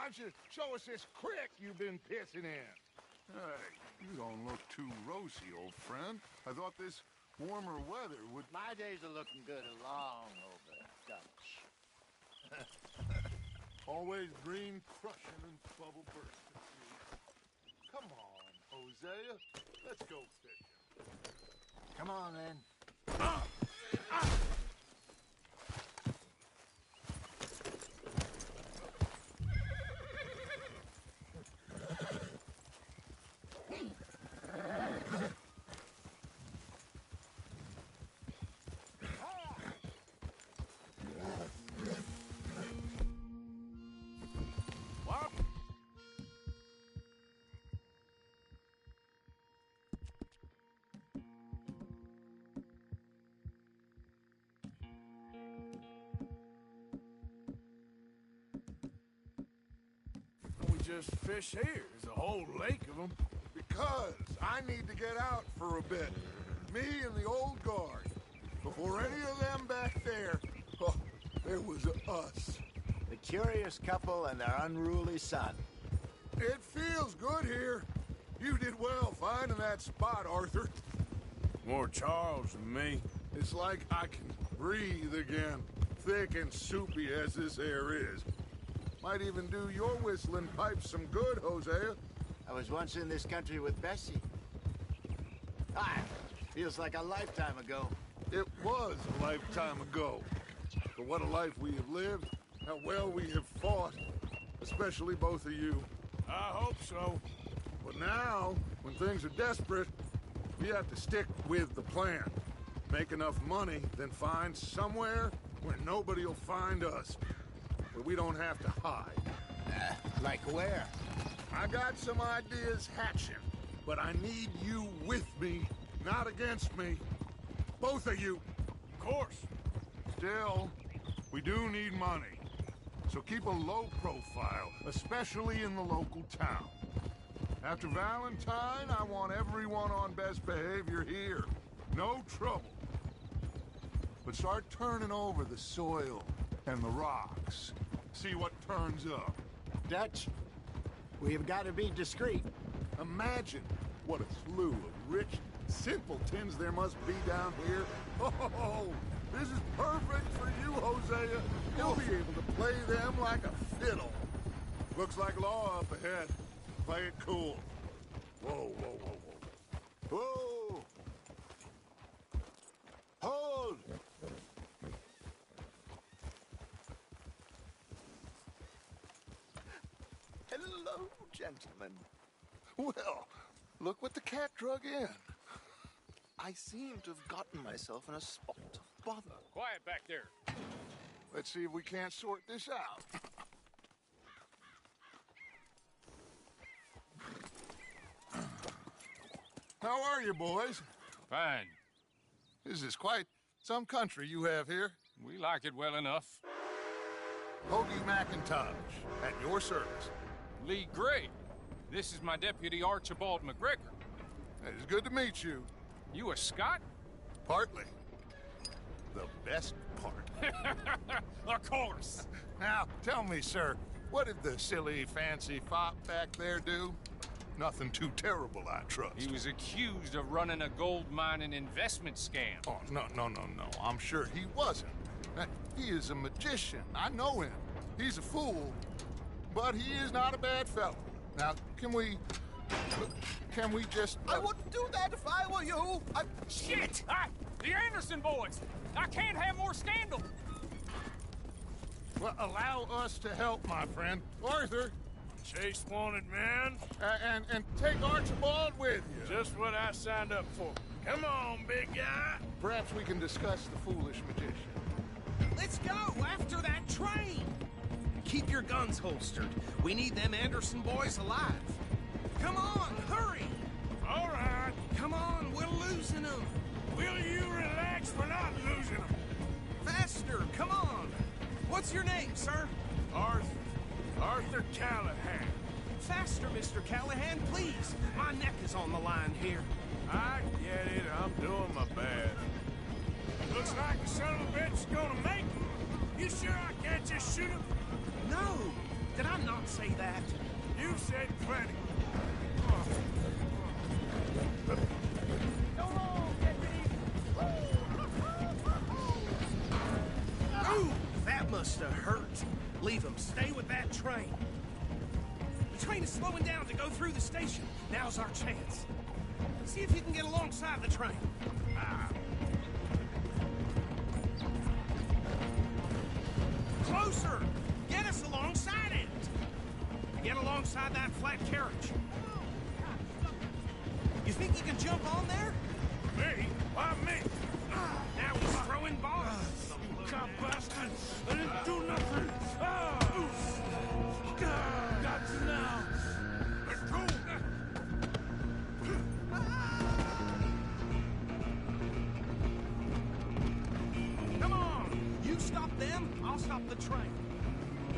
why don't you show us this creek you've been pissing in? Hey, you don't look too rosy, old friend. I thought this warmer weather would... My days are looking good along over Dutch. Always green crushing and bubble bursting. Come on, Hosea. Let's go fishing. Come on, then. Just fish here. There's a whole lake of them. Because I need to get out for a bit. Me and the old guard. Before any of them back there, oh, there was us. The curious couple and their unruly son. It feels good here. You did well finding that spot, Arthur. More Charles than me. It's like I can breathe again, thick and soupy as this air is. Might even do your whistling pipes some good, Hosea. I was once in this country with Bessie. Feels like a lifetime ago. It was a lifetime ago. But what a life we have lived, how well we have fought. Especially both of you. I hope so. But now, when things are desperate, we have to stick with the plan. Make enough money, then find somewhere where nobody will find us. Where we don't have to hide. Like where? I got some ideas hatching, but I need you with me, not against me. Both of you. Of course. Still, we do need money. So keep a low profile, especially in the local town. After Valentine, I want everyone on best behavior here. No trouble. But start turning over the soil and the rocks. See what turns up. Dutch, we've got to be discreet. Imagine what a slew of rich simpletons there must be down here. Oh, this is perfect for you, Hosea. You'll be able to play them like a fiddle. Looks like law up ahead. Play it cool. Whoa, whoa, whoa, whoa. Whoa! Hold! Hello, gentlemen. Well, look what the cat drug in. I seem to have gotten myself in a spot of bother. Quiet back there. Let's see if we can't sort this out. How are you, boys? Fine. This is quite some country you have here. We like it well enough. Hoagie McIntosh, at your service. Lee Gray. This is my deputy Archibald McGregor. It's good to meet you. You a Scot? Partly. The best part. Of course. Now, tell me, sir, what did the silly, fancy fop back there do? Nothing too terrible, I trust. He was accused of running a gold mining investment scam. Oh, no. I'm sure he wasn't. He is a magician. I know him. He's a fool, but he is not a bad fellow. Now, can we just... I wouldn't do that if I were you. Shit! The Anderson boys! I can't have more scandal! Well, allow us to help, my friend. Arthur! Chase wanted man. And take Archibald with you. Just what I signed up for. Come on, big guy. Perhaps we can discuss the foolish magician. Let's go after that train! Keep your guns holstered. We need them Anderson boys alive. Come on, hurry! All right. Come on, we're losing them. Will you relax? We're not losing them. Faster, come on. What's your name, sir? Arthur Callahan. Faster, Mr. Callahan, please. My neck is on the line here. I get it. I'm doing my best. Looks like the son of a bitch is gonna make it. You sure I can't just shoot him? No, Did I not say that? You said plenty. Ooh, that must have hurt. Leave him. Stay with that train. The train is slowing down to go through the station. Now's our chance. See if you can get alongside the train. Closer! Get us alongside it! Get alongside that flat carriage. You think you can jump on there? Me? Why me? Now he's throwing bombs. God bastard! I didn't do nothing! Got you now! Let's go! Come on! You stop them, I'll stop the train.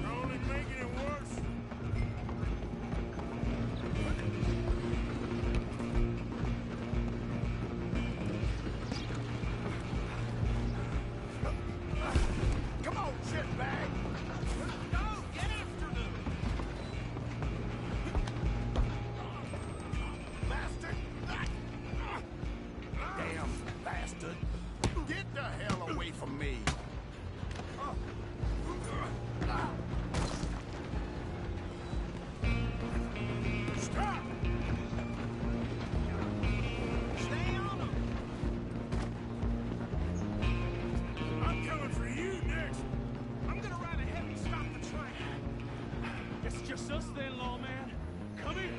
You're only making it worse. Come on, shitbag! Go! Get after them! Bastard! Damn bastard! Get the hell away from me! Stop! Stay on them! I'm coming for you next. I'm gonna ride ahead and stop the train. It's just us then, lawman. Come here.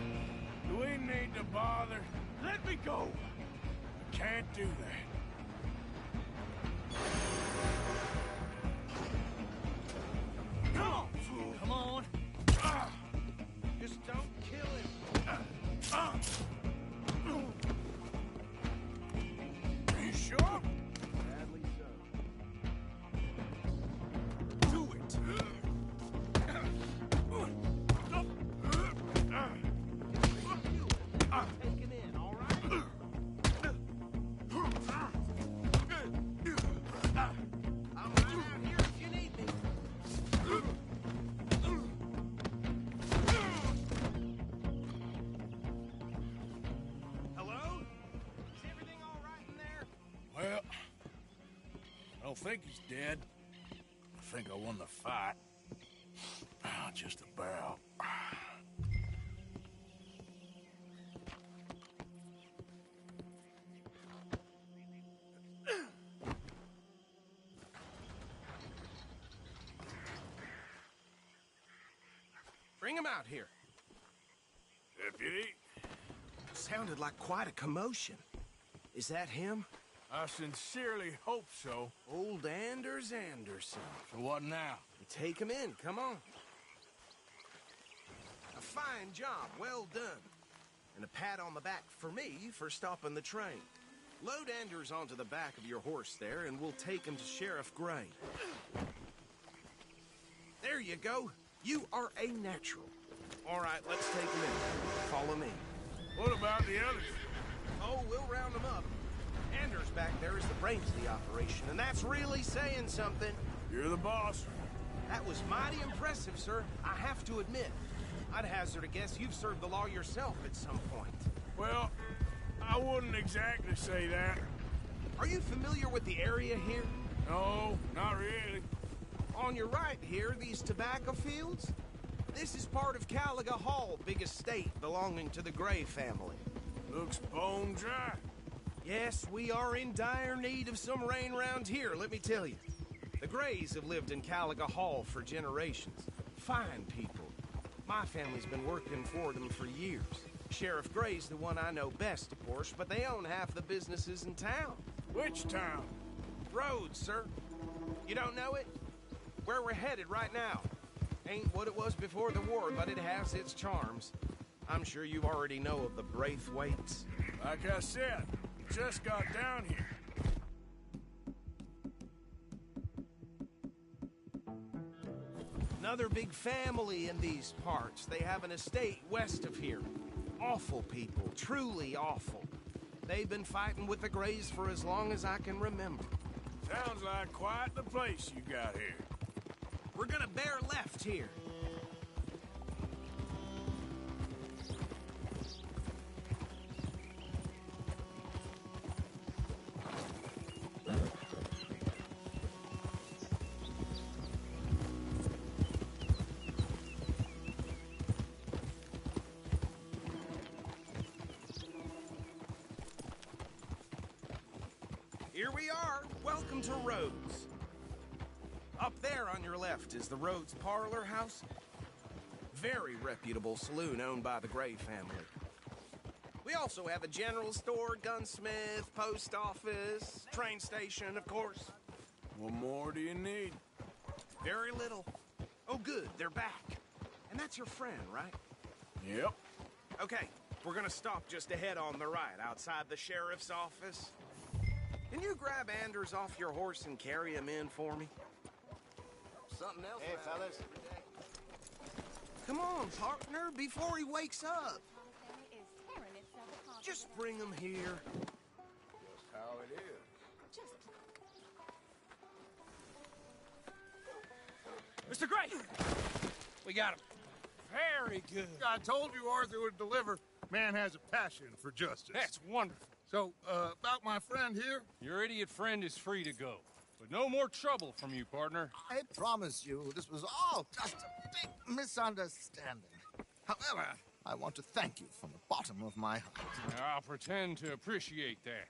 You ain't need to bother. Let me go. I can't do that. Come on, fool. Come on. Just don't kill him. Are you sure? Do it. Take him in, all right? I'm right out here if you need me. Hello? Is everything all right in there? Well, I don't think he's dead. I think I won the fight. Just about. Bring him out here. Deputy, Sounded like quite a commotion. Is that him? I sincerely hope so. Old Anders Anderson. So what now? Take him in, come on. A fine job, well done. And a pat on the back for me for stopping the train. Load Anders onto the back of your horse there, and we'll take him to Sheriff Gray. There you go. You are a natural. All right, let's take him in. Follow me. What about the others? Oh, we'll round them up. Anders back there is the brains of the operation, and that's really saying something. You're the boss. That was mighty impressive, sir. I have to admit. I'd hazard a guess you've served the law yourself at some point. Well, I wouldn't exactly say that. Are you familiar with the area here? No, not really. On your right here, these tobacco fields? This is part of Caliga Hall, big estate belonging to the Gray family. Looks bone dry. Yes, we are in dire need of some rain round here, let me tell you. The Grays have lived in Caliga Hall for generations. Fine people. My family's been working for them for years. Sheriff Gray's the one I know best, of course, but they own half the businesses in town. Which town? Rhodes, sir. You don't know it? Where we're headed right now. Ain't what it was before the war, but it has its charms. I'm sure you already know of the Braithwaites. Like I said, just got down here. Another big family in these parts. They have an estate west of here. Awful people, truly awful. They've been fighting with the Grays for as long as I can remember. Sounds like quite the place you got here. We're gonna bear left here. Here we are. Welcome to Rhodes. Up there on your left is the Rhodes Parlor House. Very reputable saloon owned by the Gray family. We also have a general store, gunsmith, post office, train station, of course. What more do you need? Very little. Oh, good, they're back. And that's your friend, right? Yep. Okay, we're gonna stop just ahead on the right, outside the sheriff's office. Can you grab Anders off your horse and carry him in for me? Something else. Hey, fellas. Come on, partner, before he wakes up. Is tearing itself apart. Just bring him here. Just how it is. Just Mr. Gray! We got him. Very good. I told you Arthur would deliver. Man has a passion for justice. That's wonderful. So, about my friend here? Your idiot friend is free to go. But no more trouble from you, partner. I promise you, this was all just a big misunderstanding. However, I want to thank you from the bottom of my heart. I'll pretend to appreciate that.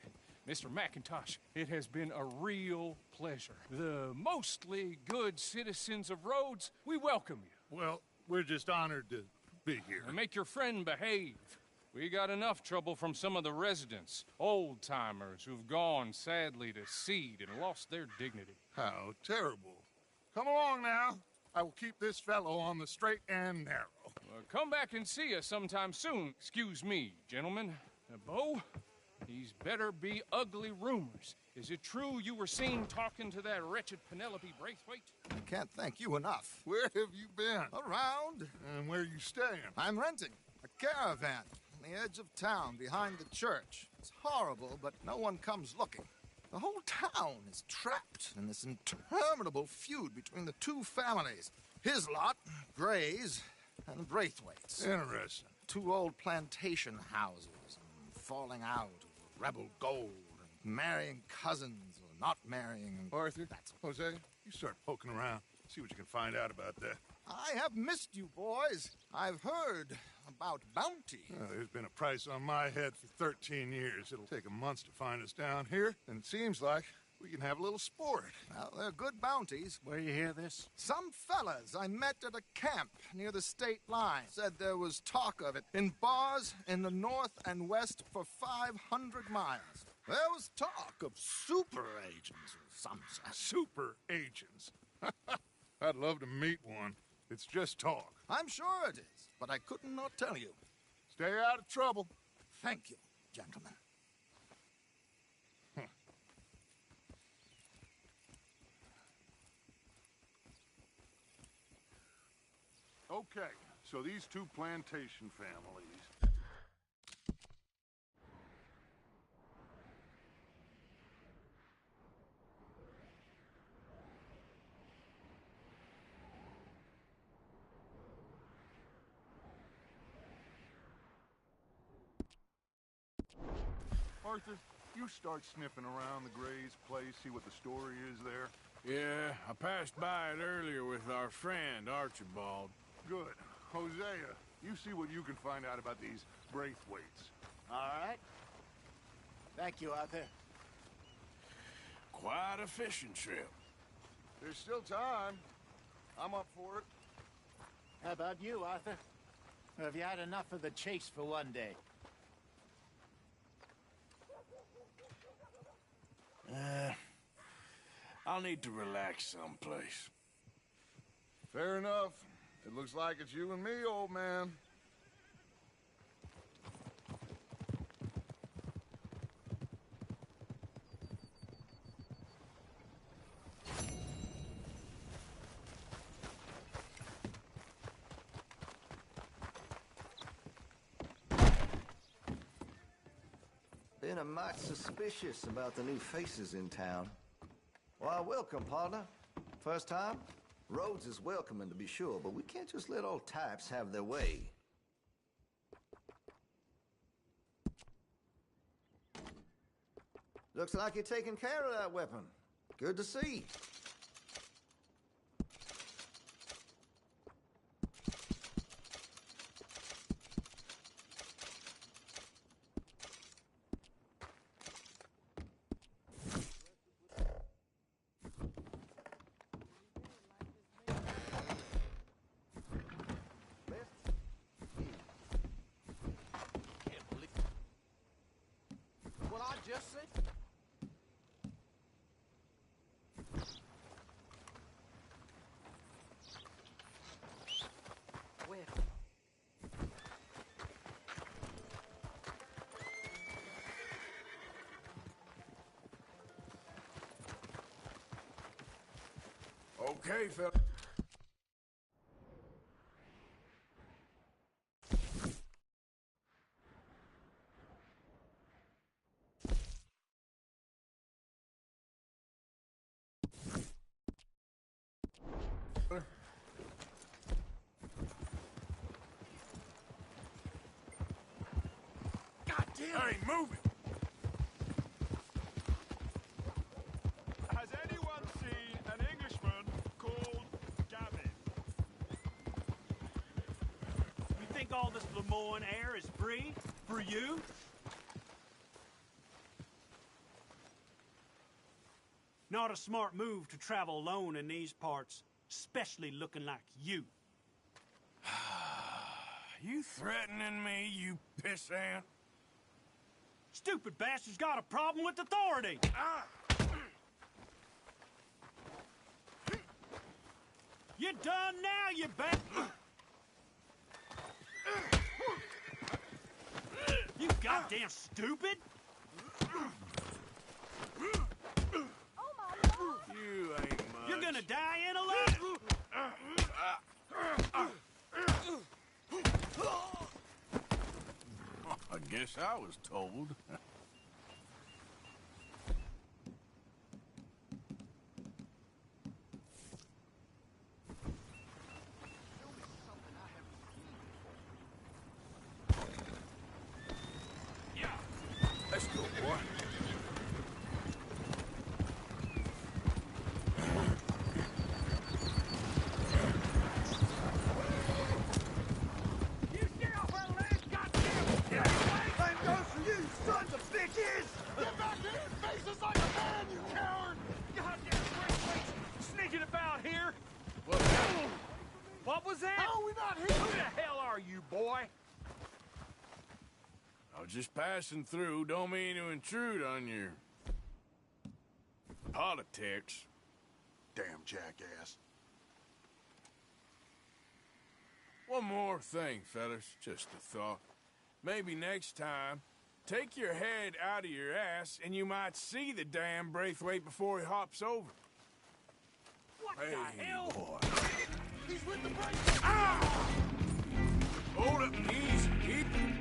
Mr. McIntosh, it has been a real pleasure. The mostly good citizens of Rhodes, we welcome you. Well, we're just honored to be here. And make your friend behave. We got enough trouble from some of the residents, old-timers who've gone, sadly, to seed and lost their dignity. How terrible. Come along now. I will keep this fellow on the straight and narrow. Come back and see us sometime soon. Excuse me, gentlemen. Bo, these better be ugly rumors. Is it true you were seen talking to that wretched Penelope Braithwaite? I can't thank you enough. Where have you been? Around. And where you staying? I'm renting a caravan on the edge of town behind the church. It's horrible, but no one comes looking. The whole town is trapped in this interminable feud between the two families. His lot, Gray's, and Braithwaite's. Interesting. Two old plantation houses, and falling out over rebel gold, and marrying cousins or not marrying. Arthur, That's Jose, you start poking around. See what you can find out about that. I have missed you, boys. I've heard about bounty. There's been a price on my head for 13 years. It'll take a month to find us down here, and it seems like we can have a little sport. Well, they're good bounties. Where you hear this? Some fellas I met at a camp near the state line said there was talk of it in bars in the north and west for 500 miles. There was talk of super agents or some such. Super agents. I'd love to meet one. It's just talk. I'm sure it is, but I could not tell you. Stay out of trouble. Thank you, gentlemen. Okay, so these two plantation families. Arthur, you start sniffing around the Gray's place, see what the story is there. Yeah, I passed by it earlier with our friend, Archibald. Good. Hosea, you see what you can find out about these Braithwaites. All right. Thank you, Arthur. Quite a fishing trip. There's still time. I'm up for it. How about you, Arthur? Or have you had enough of the chase for one day? I'll need to relax someplace. Fair enough. It looks like it's you and me, old man. Been a mite suspicious about the new faces in town. Why, welcome, partner. First time? Rhodes is welcoming, to be sure, but we can't just let old types have their way. Looks like you're taking care of that weapon. Good to see. just said. Where? Okay, fella. God damn Hey, it! move it! Has anyone seen an Englishman called Gavin? You think all this Lemoyne air is free for you? Not a smart move to travel alone in these parts, especially looking like you. You threatening me, you pissant? Stupid bastard's got a problem with authority. You done now, you You goddamn stupid! Oh my lord! You ain't much. You're gonna die in a lap! I guess I was told. Yeah, let's go, boy. Get back here and face us like a man, you coward! Goddamn braithwaite sneaking about here! What was that? How are we not here? Who the hell are you, boy? I was just passing through. Don't mean to intrude on your politics. Damn jackass. One more thing, fellas. Just a thought. Maybe next time, take your head out of your ass and you might see the damn Braithwaite before he hops over. What Hey, the hell? boy. He's with the brakes! Ah! Hold up, easy. Keep good.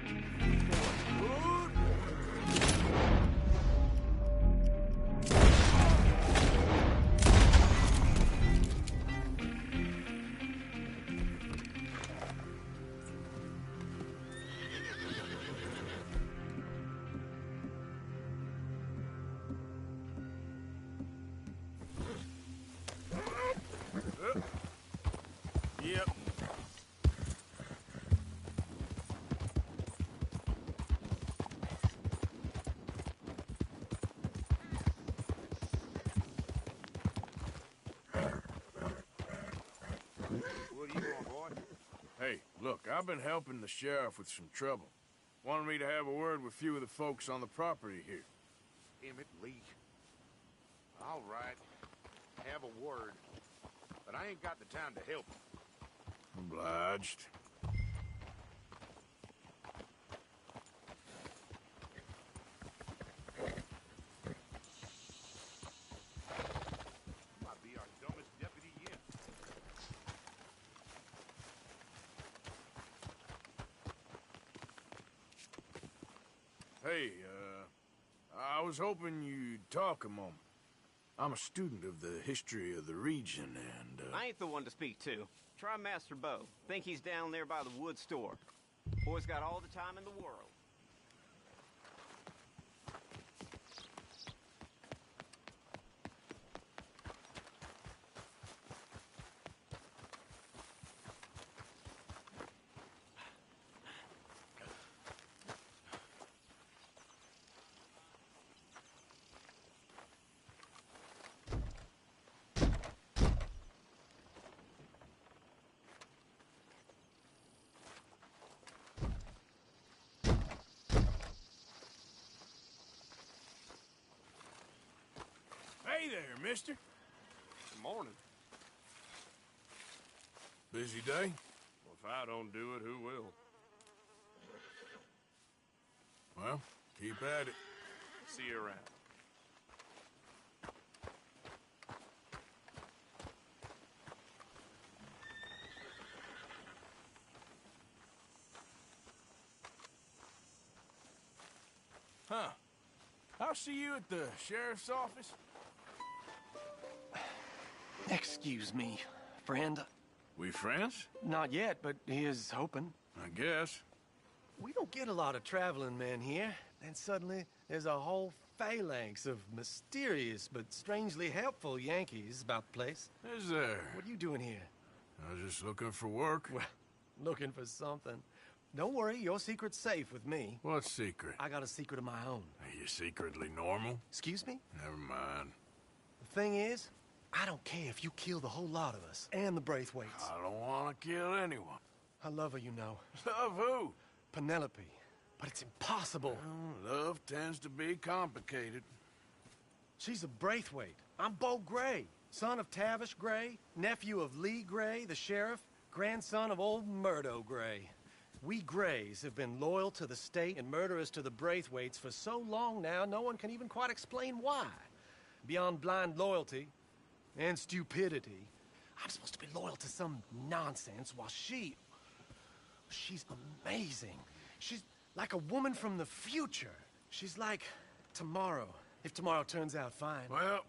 Yep. What do you want, boy? Hey, look, I've been helping the sheriff with some trouble. Wanted me to have a word with a few of the folks on the property here. Emmett Lee. All right. Have a word. But I ain't got the time to help. Obliged. Might be our dumbest deputy yet. Hey, I was hoping you'd talk a moment. I'm a student of the history of the region, and, I ain't the one to speak to. Try Master Bo. Think he's down there by the wood store. Boy's got all the time in the world. there, mister. Good morning. Busy day? Well, if I don't do it, who will? Well, keep at it. See you around. Huh. I'll see you at the sheriff's office. Excuse me, friend. We friends? Not yet, but here's hoping. I guess. We don't get a lot of traveling men here. Then suddenly, there's a whole phalanx of mysterious but strangely helpful Yankees about the place. Is there? What are you doing here? I was just looking for work. Well, looking for something. Don't worry, your secret's safe with me. What secret? I got a secret of my own. Are you secretly normal? Excuse me? Never mind. The thing is, I don't care if you kill the whole lot of us, and the Braithwaites. I don't want to kill anyone. I love her, you know. Love who? Penelope. But it's impossible. Well, love tends to be complicated. She's a Braithwaite. I'm Beau Gray, son of Tavish Gray, nephew of Lee Gray, the sheriff, grandson of old Murdo Gray. We Grays have been loyal to the state and murderers to the Braithwaites for so long now, no one can even quite explain why. Beyond blind loyalty and stupidity, I'm supposed to be loyal to some nonsense while she's amazing. She's like a woman from the future. She's like tomorrow, if tomorrow turns out fine. Well,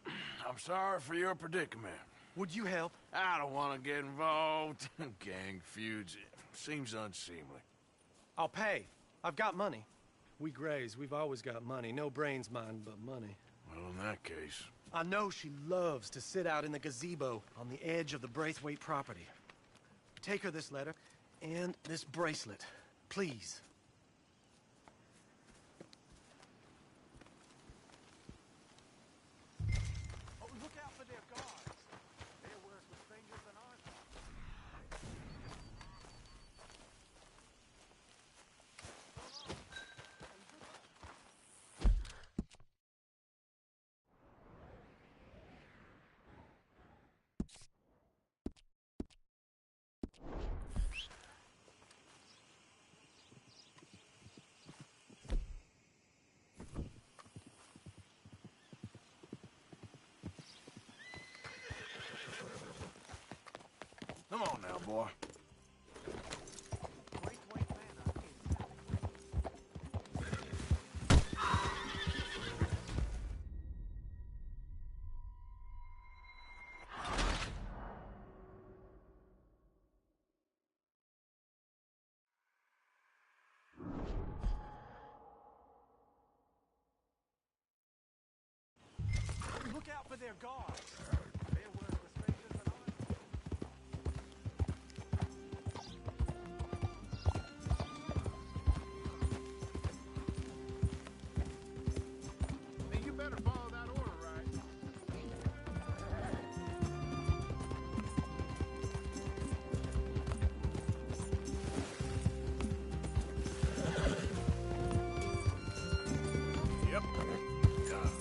I'm sorry for your predicament. Would you help? I don't want to get involved. Gang feuds seems unseemly. I'll pay. I've got money. We Grays, we've always got money. No brains, mind, but money. Well, in that case... I know she loves to sit out in the gazebo on the edge of the Braithwaite property. Take her this letter and this bracelet, please. Oh, look out for their guards. They're worse with strangers than ours. Come on now, boy. Look out for their guards. They're worse with strangers than ours. Hey, you better follow that order, right? Yep. Yep.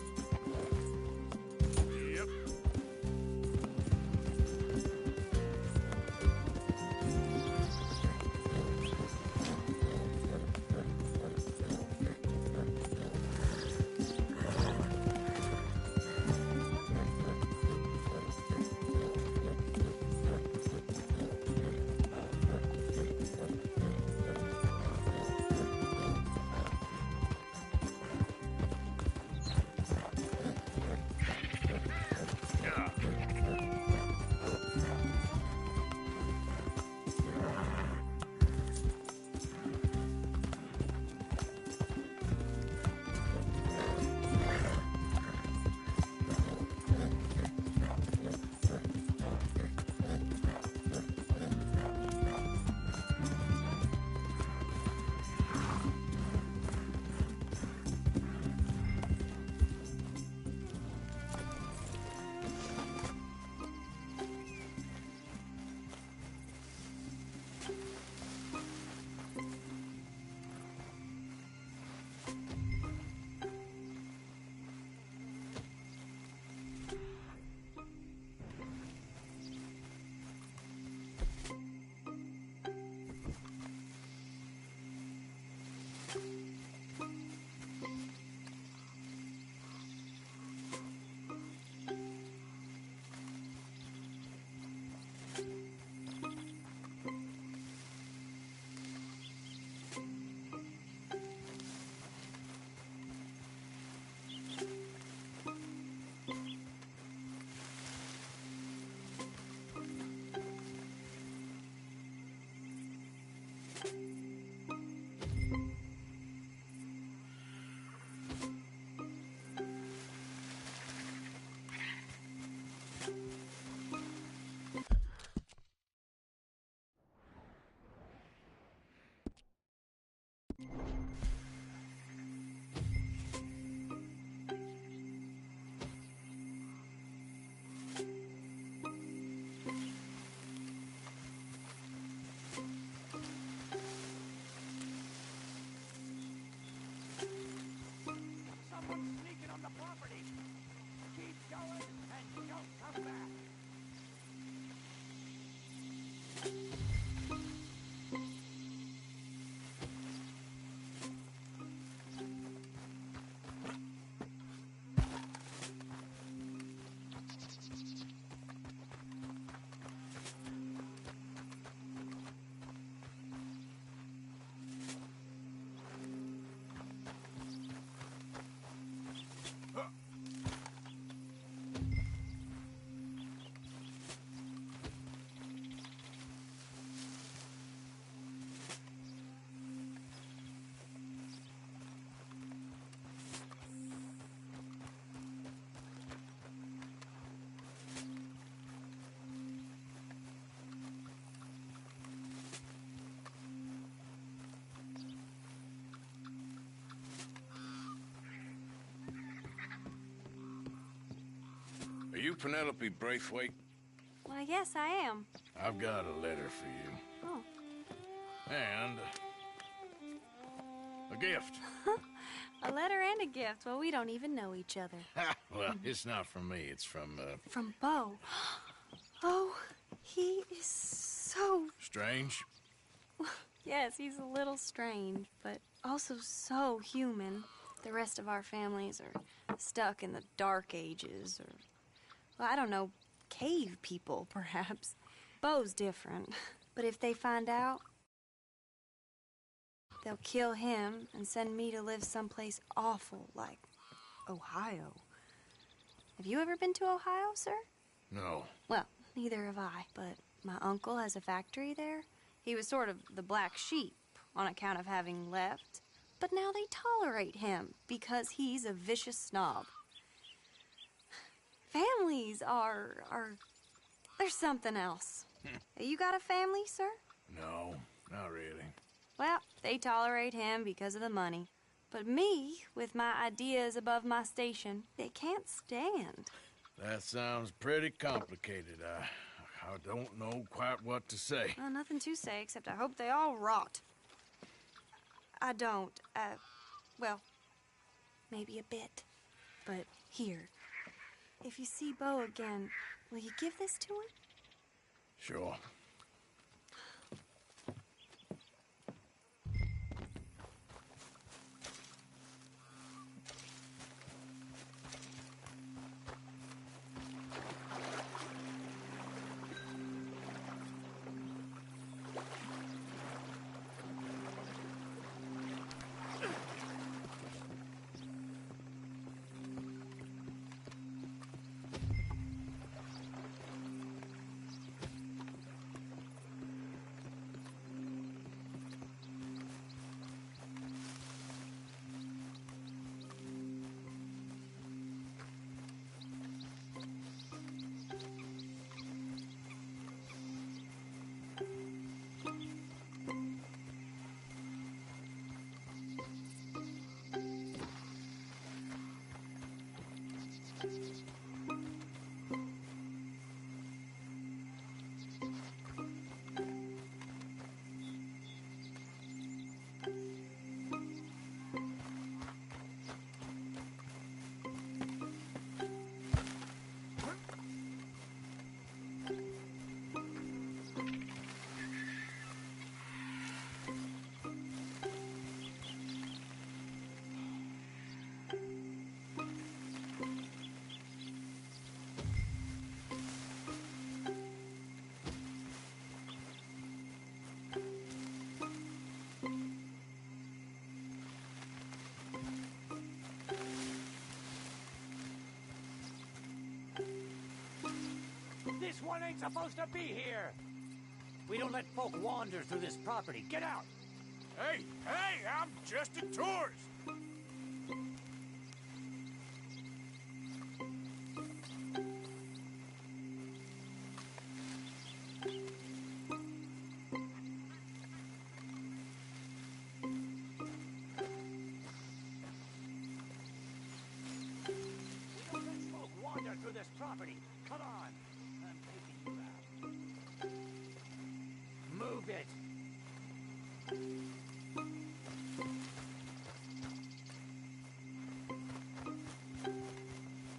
you Penelope Braithwaite? Why, yes, I am. I've got a letter for you. Oh. And a gift. A letter and a gift. Well, we don't even know each other. Well, it's not from me. It's from, From Bo. Oh, he is so... Strange? Yes, he's a little strange, but also so human. The rest of our families are stuck in the Dark Ages, or... Well, I don't know, cave people, perhaps. Bo's different. But if they find out, they'll kill him and send me to live someplace awful like Ohio. Have you ever been to Ohio, sir? No. Well, neither have I, but my uncle has a factory there. He was sort of the black sheep on account of having left, but now they tolerate him because he's a vicious snob. Families are there's something else. You got a family, sir? No, not really. Well, they tolerate him because of the money. But me, with my ideas above my station, they can't stand. That sounds pretty complicated. I don't know quite what to say. Well, nothing to say, except I hope they all rot. I don't, well, maybe a bit. But here, if you see Bo again, will you give this to him? Sure. This one ain't supposed to be here. We don't let folk wander through this property. Get out. Hey, I'm just a tourist. We don't let folk wander through this property. Come on. I'm taking you out. Move it.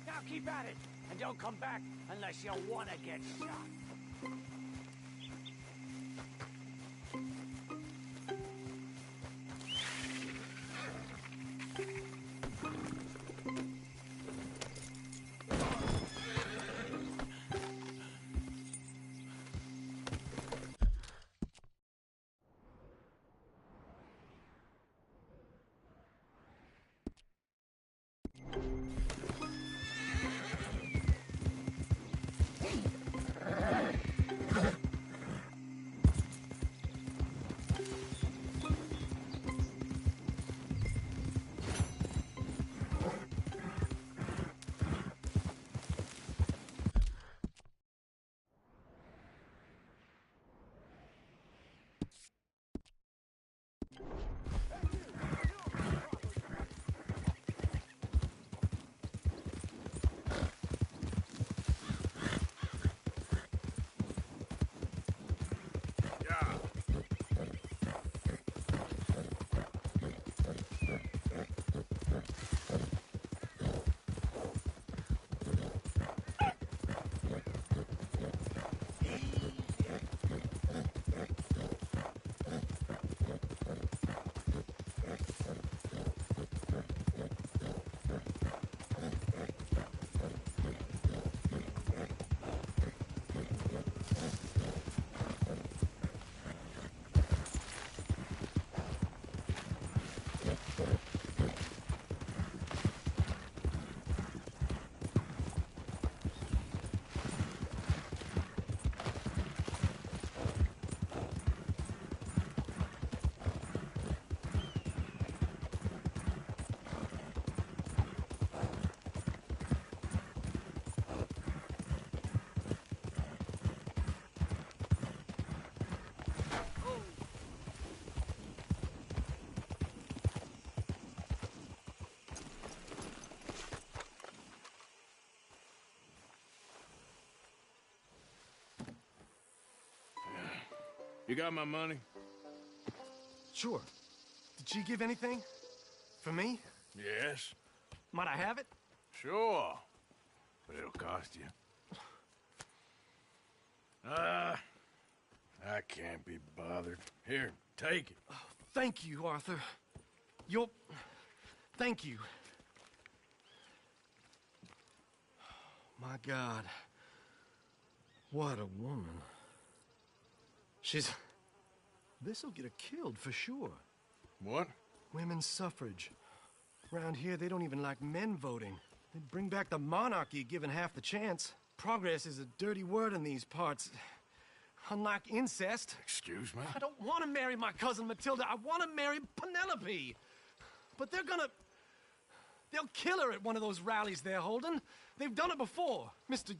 Now keep at it, and don't come back unless you want to get shot. You got my money? Sure. Did she give anything? For me? Yes. Might I have it? Sure. But it'll cost you. I can't be bothered. Here, take it. Oh, thank you, Arthur. You'll... Thank you. My God. What a woman. She's... This'll get her killed for sure. What? Women's suffrage. Around here, they don't even like men voting. They'd bring back the monarchy given half the chance. Progress is a dirty word in these parts. Unlike incest. Excuse me? I don't want to marry my cousin Matilda. I want to marry Penelope. But they're gonna... They'll kill her at one of those rallies they're holding. They've done it before. Mister,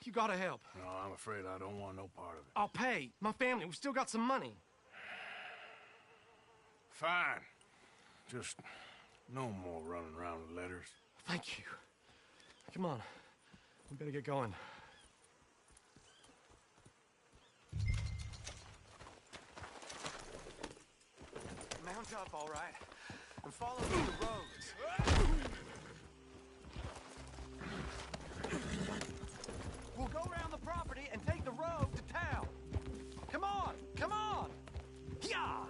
you gotta help. No, I'm afraid I don't want no part of it. I'll pay. My family, we've still got some money. Fine. Just no more running around with letters. Thank you. Come on. We better get going. Mount up, all right, and follow through the roads. We'll go around the property and take the road to town. Come on, come on! Yeah!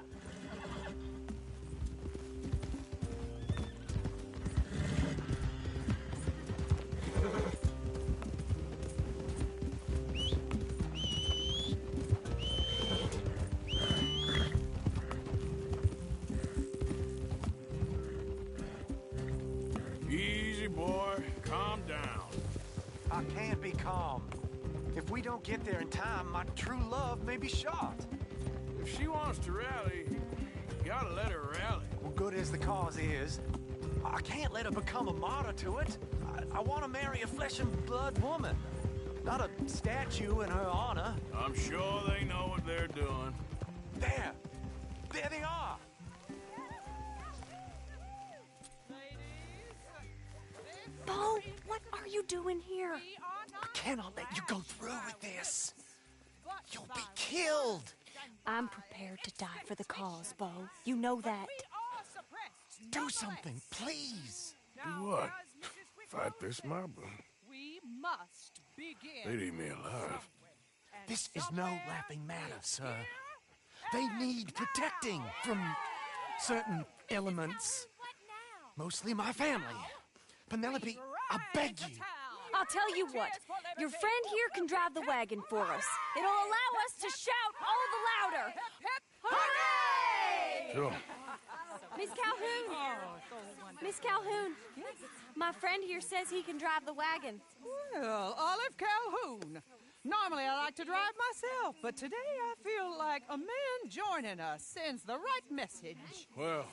Easy, boy. Calm down. I can't be calm. If we don't get there in time, my true love may be shot. If she wants to rally, you gotta let her rally. Well, good as the cause is, I can't let her become a martyr to it. I want to marry a flesh and blood woman, not a statue in her honor. I'm sure they know what they're doing. There! There they are! Bo, what are you doing here? I cannot let you go through with this. You'll be killed. I'm prepared to die for the cause, Bo. You know that. Do something, please. Do what? Fight this mob? We must begin. They'd eat me alive. This is no laughing matter, sir. They need protecting from certain elements. Mostly my family. Penelope, I beg you. I'll tell you what. Your friend here can drive the wagon for us. It'll allow us to shout all the louder. Hooray! Sure. Miss Calhoun. Miss Calhoun. My friend here says he can drive the wagon. Well, Olive Calhoun. Normally I like to drive myself, but today I feel like a man joining us sends the right message. Well,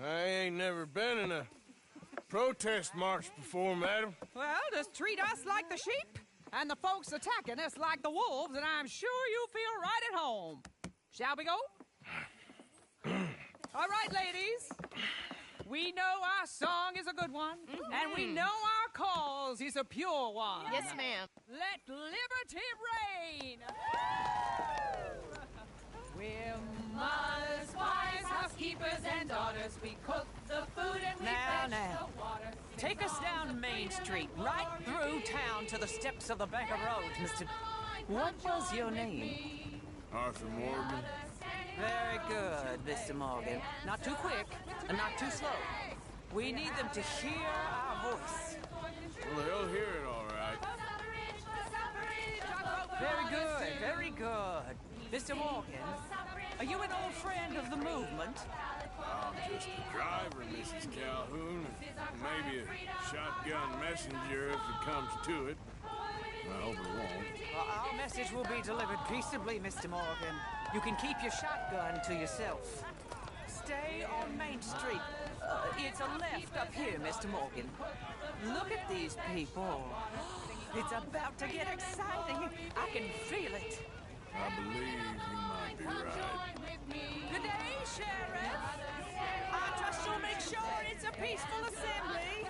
I ain't never been in a protest march before, madam. Well, just treat us like the sheep, and the folks attacking us like the wolves, and I'm sure you'll feel right at home. Shall we go? All right, ladies. We know our song is a good one, and we know our cause is a pure one. Yes, ma'am. Let liberty reign. We're mothers, wives, housekeepers, and daughters. We cook the food and we fetch the water. Take us down Main Street, right through town to the steps of the Bank of Road, Mr. What was your name? Arthur Morgan. Very good, Mr. Morgan. Not too quick, and not too slow. We need them to hear our voice. Well, they'll hear it all right. Very good, very good. Mr. Morgan, are you an old friend of the movement? I'm just a driver, Mrs. Calhoun. Maybe a shotgun messenger if it comes to it. I hope it won't. Our message will be delivered peaceably, Mr. Morgan. You can keep your shotgun to yourself. Stay on Main Street. It's a left up here, Mr. Morgan. Look at these people. It's about to get exciting. I can feel it. I believe you might be right. Good day, Sheriff. I trust you'll make sure it's a peaceful assembly.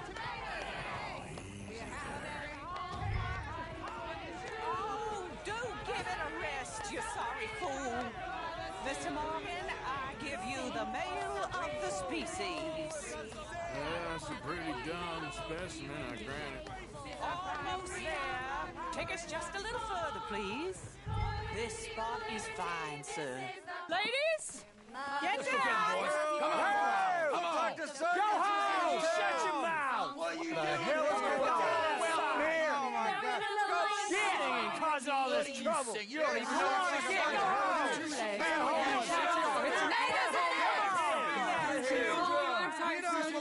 Oh, do give it a rest, you sorry fool. Mr. Morgan, I give you the male of the species. That's a pretty dumb specimen, I grant it. Almost there. Take us just a little further, please. This spot is fine, sir. Ladies, get down! Come on! Come on! Go home! Shut your mouth! What are you doing? The hell is going on? Well, here! Oh, my God. Go get and cause all this trouble. You don't even know what to get. Go home! Man, hold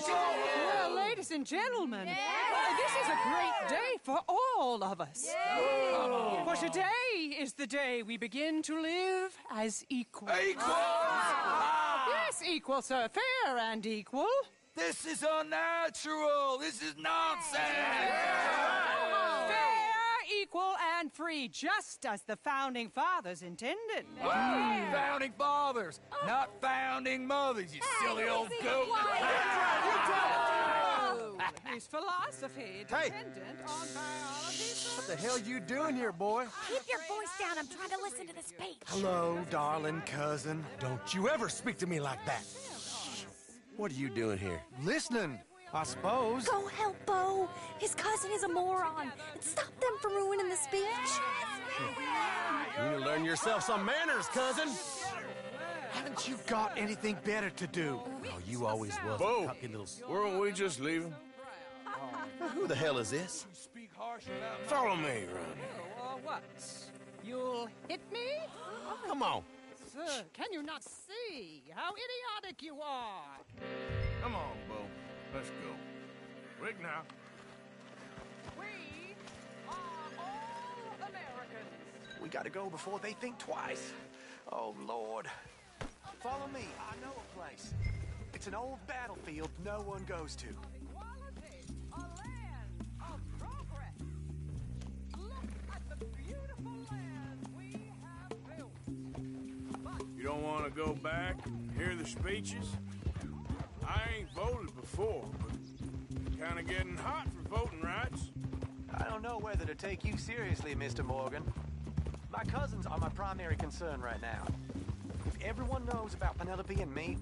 Well, ladies and gentlemen, this is a great day for all of us. For today is the day we begin to live as equals. Equal? Yes, equal, sir. Fair and equal. This is unnatural. This is nonsense. Fair, equal, and free, just as the Founding Fathers intended. Founding fathers, not founding mothers, you silly old goat. His philosophy dependent on biology. What the hell you doing here, boy? Keep your voice down. I'm trying to listen to the speech. Hello, darling cousin. Don't you ever speak to me like that. What are you doing here? Listening, I suppose. Go help Bo. His cousin is a moron. And stop them from ruining the speech. You need to learn yourself some manners, cousin. Haven't you got anything better to do? Oh, you always was Bo, a cocky little... weren't we just leaving? Who the hell is this? Follow me, Ronnie. What? You'll hit me? Come on. Sir, can you not see how idiotic you are? Come on, Bo. Let's go. Quick now. We are all Americans. We gotta go before they think twice. Oh, Lord. Follow me. I know a place. It's an old battlefield no one goes to. Equality, a land of progress. Look at the beautiful land we have built. You don't want to go back and hear the speeches? I ain't voted before, but kind of getting hot for voting rights. I don't know whether to take you seriously, Mr. Morgan. My cousins are my primary concern right now. If everyone knows about Penelope and me...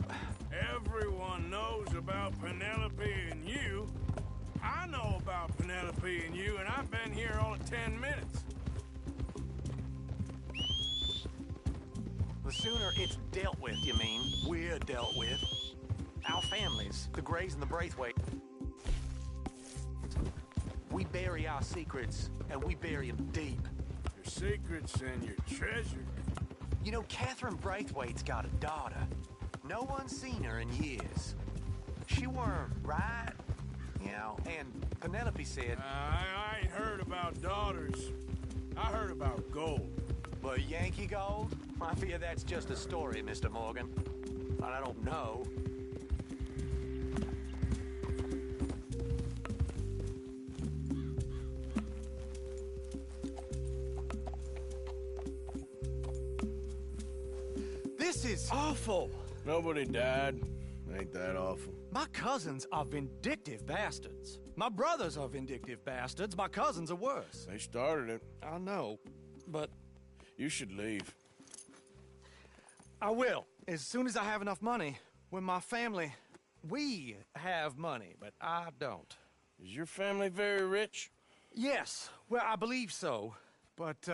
Everyone knows about Penelope and you. I know about Penelope and you, and I've been here all of 10 minutes. The sooner it's dealt with, you mean, we're dealt with. Our families, the Grays and the Braithwaite, we bury our secrets, and we bury them deep. Your secrets and your treasure. You know, Catherine Braithwaite's got a daughter. No one's seen her in years. She weren't, right? You know, and Penelope said... I ain't heard about daughters. I heard about gold. But Yankee gold? I fear that's just a story, Mr. Morgan. But I don't know. This is awful. Nobody died. Ain't that awful? My cousins are vindictive bastards. My brothers are vindictive bastards. My cousins are worse. They started it. I know, but... You should leave. I will, as soon as I have enough money. When my family... We have money, but I don't. Is your family very rich? Yes, well, I believe so. But,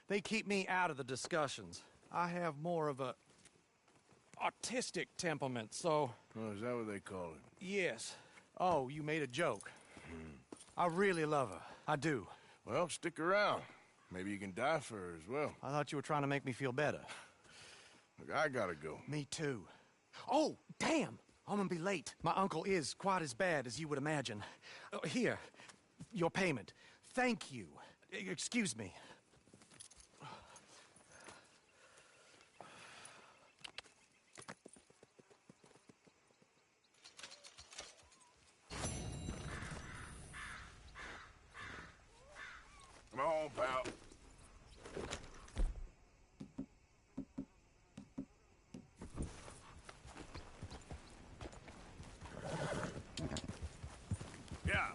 they keep me out of the discussions. I have more of a... artistic temperament, so... Oh, is that what they call it? Yes. Oh, you made a joke. I really love her. I do. Well, stick around. Maybe you can die for her as well. I thought you were trying to make me feel better. Look, I gotta go. Me too. Oh, damn! I'm gonna be late. My uncle is quite as bad as you would imagine. Here, your payment. Thank you. Excuse me. Come on, pal. Yeah.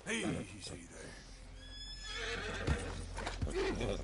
Easy there.